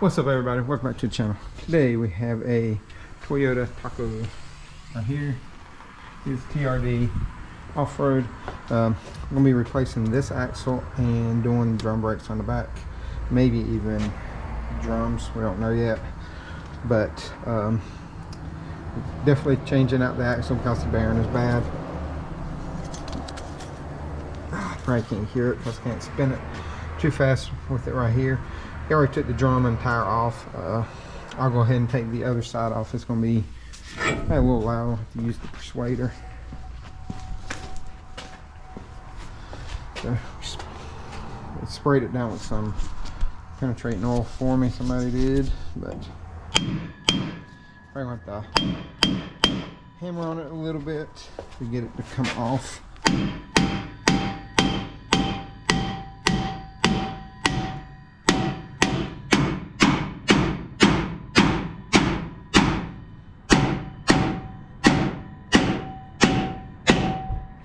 What's up, everybody? Welcome back to the channel. Today we have a Toyota Tacoma. Right here is TRD off-road. I'm gonna be replacing this axle and doing drum brakes on the back, maybe even drums. We don't know yet, but definitely changing out the axle because the bearing is bad. Probably can't hear it because I can't spin it too fast with it right here. I already took the drum and tire off. I'll go ahead and take the other side off. It's going to be a little loud. I'll have to use the persuader. So, I sprayed it down with some penetrating oil for me. Somebody did, but I want to hammer on it a little bit to get it to come off.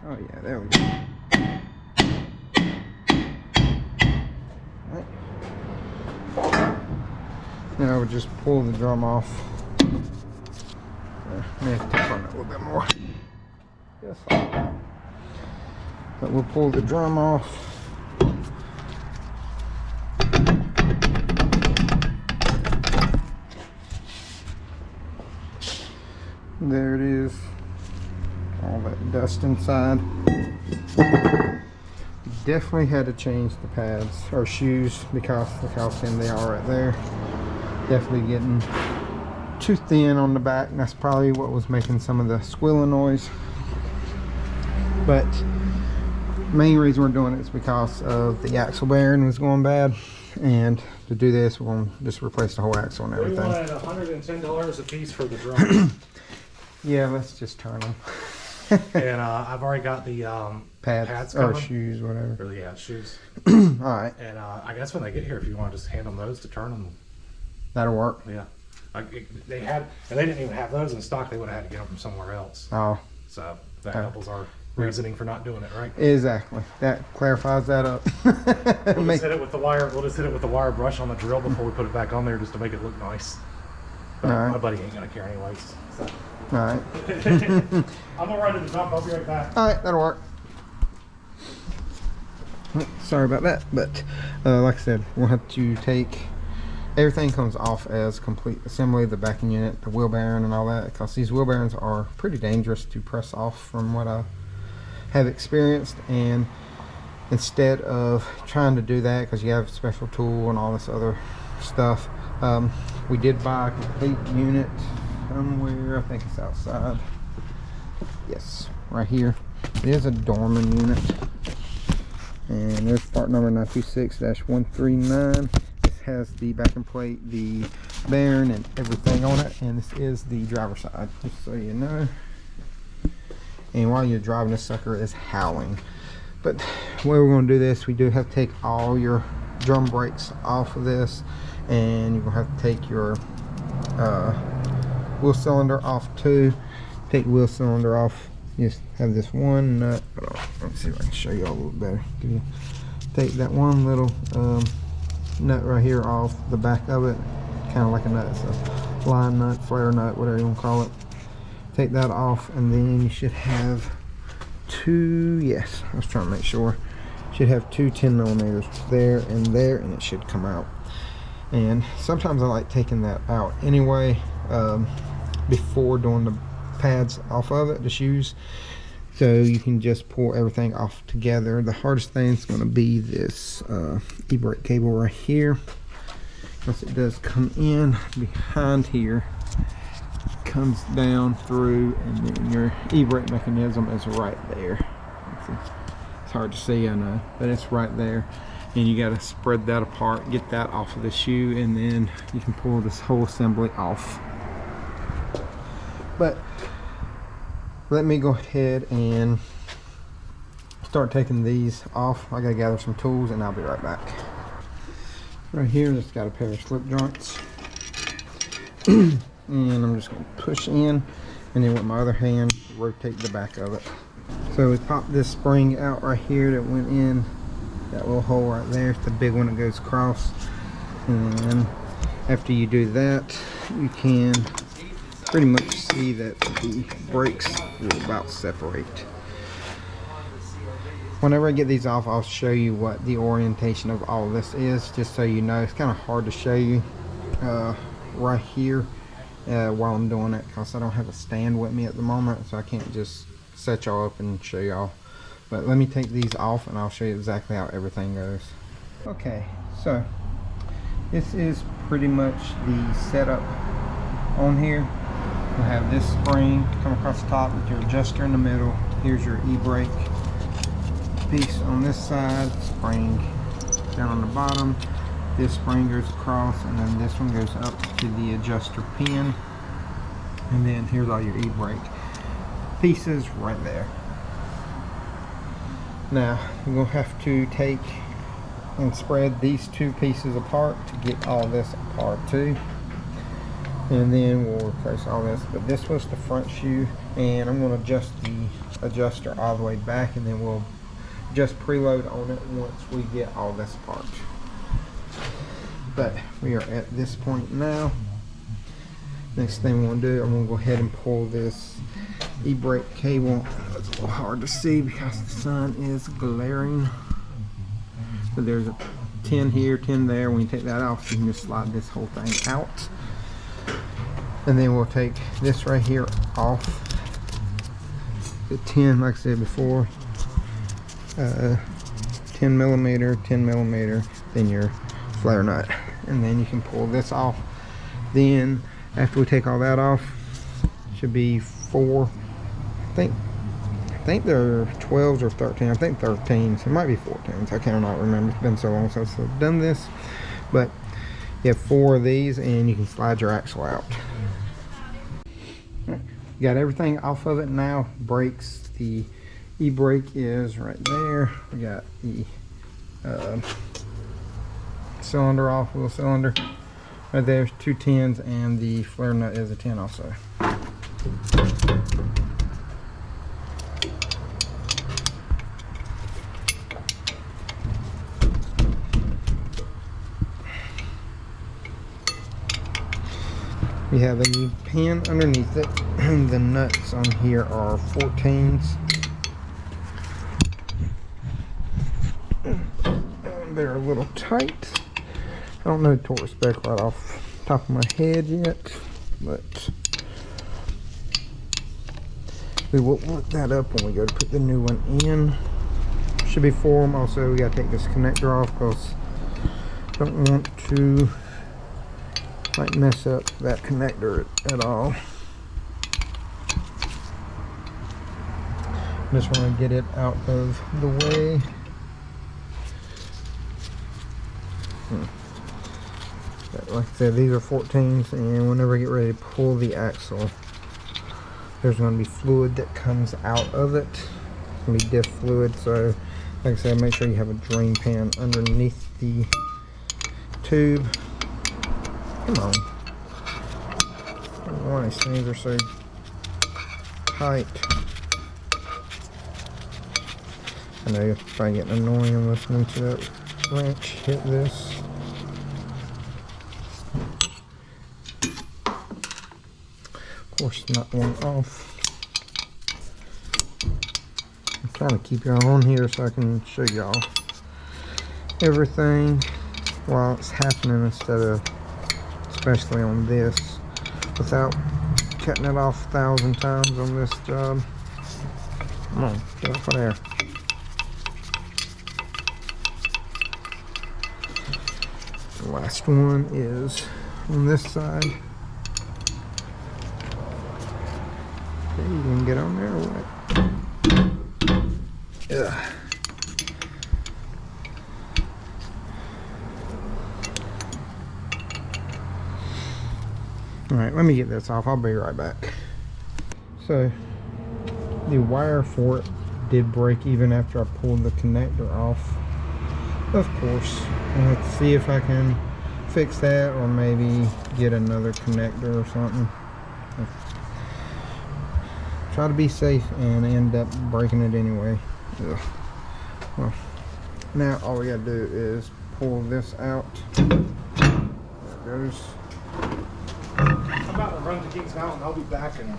Oh yeah, there we go. Right. Now I would just pull the drum off. May have to tap on it a little bit more. Yes. But we'll pull the drum off. There it is. All that dust inside. Definitely had to change the pads or shoes because look how thin they are right there. Definitely getting too thin on the back, and that's probably what was making some of the squealing noise. But main reason we're doing it is because of the axle bearing was going bad, and to do this we're going to just replace the whole axle and everything. We wanted $110 a piece for the drums. Yeah, let's just turn them. And I've already got the pads or coming. Shoes, whatever. Or, yeah, shoes. Alright. And I guess when they get here, if you want to just hand them those to turn them. That'll work. Yeah. They had, and they didn't even have those in stock. They would have had to get them from somewhere else. Oh. So that helps our reasoning for not doing it, right? Exactly. That clarifies that up. We'll just hit it with the wire. We'll just hit it with the wire brush on the drill before we put it back on there, just to make it look nice. But my buddy ain't gonna care anyways. So. Alright. I'm gonna run to the dump. I'll be right back. Alright, that'll work. Sorry about that, but like I said, we'll have to take everything comes off as complete assembly, the backing unit, the wheel bearing and all that, because these wheel bearings are pretty dangerous to press off from what I have experienced. And instead of trying to do that, because you have a special tool and all this other stuff, we did buy a complete unit somewhere. I think it's outside. Yes, right here. It is a Dorman unit, and there's part number 926-139. This has the backing plate, the bearing, and everything on it. And this is the driver's side, just so you know. And while you're driving, this sucker is howling. But the way we're going to do this, we do have to take all your drum brakes off of this, and you're going to have to take your wheel cylinder off too. Take the wheel cylinder off. Just have this one nut. Let's see if I can show you all a little better. Take that one little nut right here off the back of it, kind of like a nut. It's a line nut, flare nut, whatever you want to call it. Take that off, and then you should have two. Yes, I was trying to make sure. Should have two 10mm there, and it should come out. And sometimes I like taking that out anyway, before doing the pads off of it, the shoes, so you can just pull everything off together. The hardest thing is going to be this e-brake cable right here, because it does come in behind here, comes down through, and then your e-brake mechanism is right there. It's hard to see, I know, but it's right there. And you got to spread that apart, get that off of the shoe, and then you can pull this whole assembly off. But let me go ahead and start taking these off. I gotta gather some tools, and I'll be right back. Right here, it's got a pair of slip joints. And I'm just gonna push in, and then with my other hand, rotate the back of it. So we popped this spring out right here that went in that little hole right there. It's the big one that goes across. And After you do that, you can pretty much see that the brakes will about separate. Whenever I get these off, I'll show you what the orientation of all this is, just so you know. It's kind of hard to show you right here while I'm doing it, because I don't have a stand with me at the moment, so I can't just set y'all up and show y'all. But let me take these off and I'll show you exactly how everything goes. Okay, so this is pretty much the setup on here. You'll have this spring come across the top with your adjuster in the middle. Here's your e-brake piece on this side, spring down on the bottom. This spring goes across, and then this one goes up to the adjuster pin. And then here's all your e-brake pieces right there. Now you're going to have to take and spread these two pieces apart to get all this apart too. And then we'll replace all this. But this was the front shoe, and I'm going to adjust the adjuster all the way back, and then we'll just preload on it once we get all this apart. But we are at this point now. Next thing we want to do, I'm going to go ahead and pull this e-brake cable. It's a little hard to see because the sun is glaring. But there's a 10 here, 10 there. When you take that off, you can just slide this whole thing out. And then we'll take this right here off. The 10, like I said before, 10 millimeter, then your flare nut. And then you can pull this off. Then after we take all that off, should be 4, I think they're 12s or 13. I think 13s. It might be 14s. I cannot remember. It's been so long since I've done this. But you have 4 of these, and you can slide your axle out. You got everything off of it now. Brakes. The e-brake is right there. We got the cylinder off, wheel cylinder. Right there's 2 10s, and the flare nut is a 10 also. We have a pin underneath it, and the nuts on here are 14s. And they're a little tight. I don't know the torque spec right off the top of my head yet, but we will look that up when we go to put the new one in. Should be 4 of them. Also, we got to take this connector off because I don't want to mess up that connector at all. Just want to get it out of the way. Like I said, these are 14s, and whenever I get ready to pull the axle, there's going to be fluid that comes out of it. It's going to be diff fluid, so like I said, make sure you have a drain pan underneath the tube. Come on. I don't know why these things are so tight. I know you're probably getting annoying listening to that wrench hit this. Of course, not one off. I'm trying to keep y'all on here so I can show y'all everything while it's happening, instead of, especially on this, without cutting it off 1,000 times on this job. Come on, get off of there. The last one is on this side. Okay, you can get on there or what? Ugh. Alright, let me get this off. I'll be right back. So, the wire for it did break even after I pulled the connector off. Of course, I'll have to see if I can fix that, or maybe get another connector or something. Try to be safe and end up breaking it anyway. Ugh. Well, now all we gotta do is pull this out. goes. I'm about to run to Kings Mountain. I'll be back in.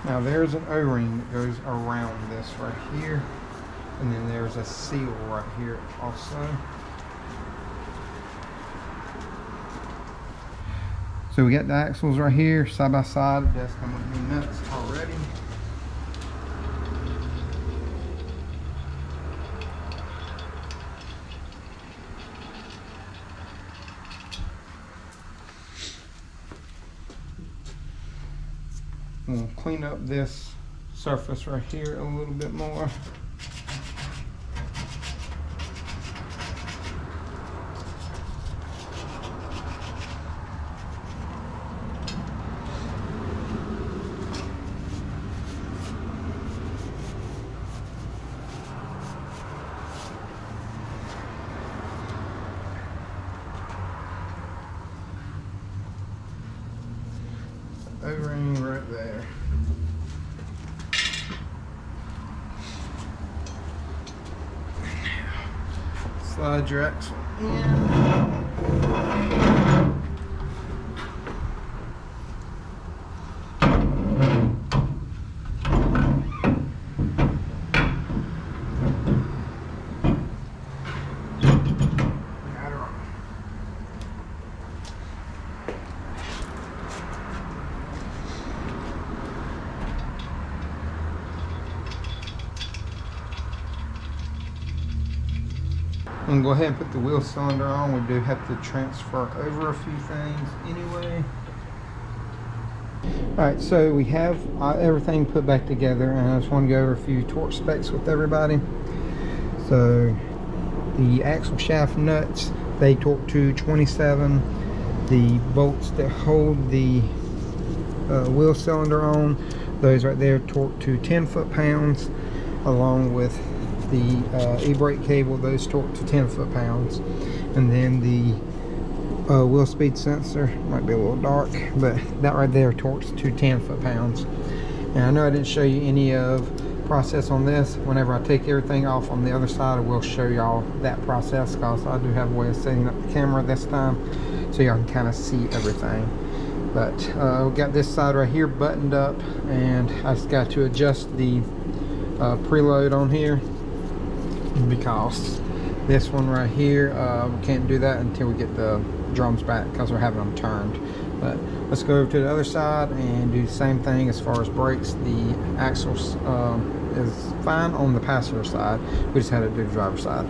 Now there's an O-ring that goes around this right here, and then there's a seal right here also. So we got the axles right here, side by side. It does come with new nuts already. We'll clean up this surface right here a little bit more. O-ring right there. Slide your axle in. I'm gonna go ahead and put the wheel cylinder on. We do have to transfer over a few things anyway. Alright, so we have everything put back together, and I just want to go over a few torque specs with everybody. So the axle shaft nuts, they torque to 27. The bolts that hold the wheel cylinder on, those right there, torque to 10 foot-pounds, along with the e-brake cable, those torque to 10 foot-pounds. And then the wheel speed sensor, might be a little dark, but that right there torques to 10 foot-pounds. And I know I didn't show you any of process on this. Whenever I take everything off on the other side, I will show y'all that process, because I do have a way of setting up the camera this time so y'all can kind of see everything. But we got this side right here buttoned up, and I just got to adjust the preload on here, because this one right here, we can't do that until we get the drums back, because we're having them turned. But let's go over to the other side and do the same thing as far as brakes. The axles is fine on the passenger side. We just had to do the driver's side.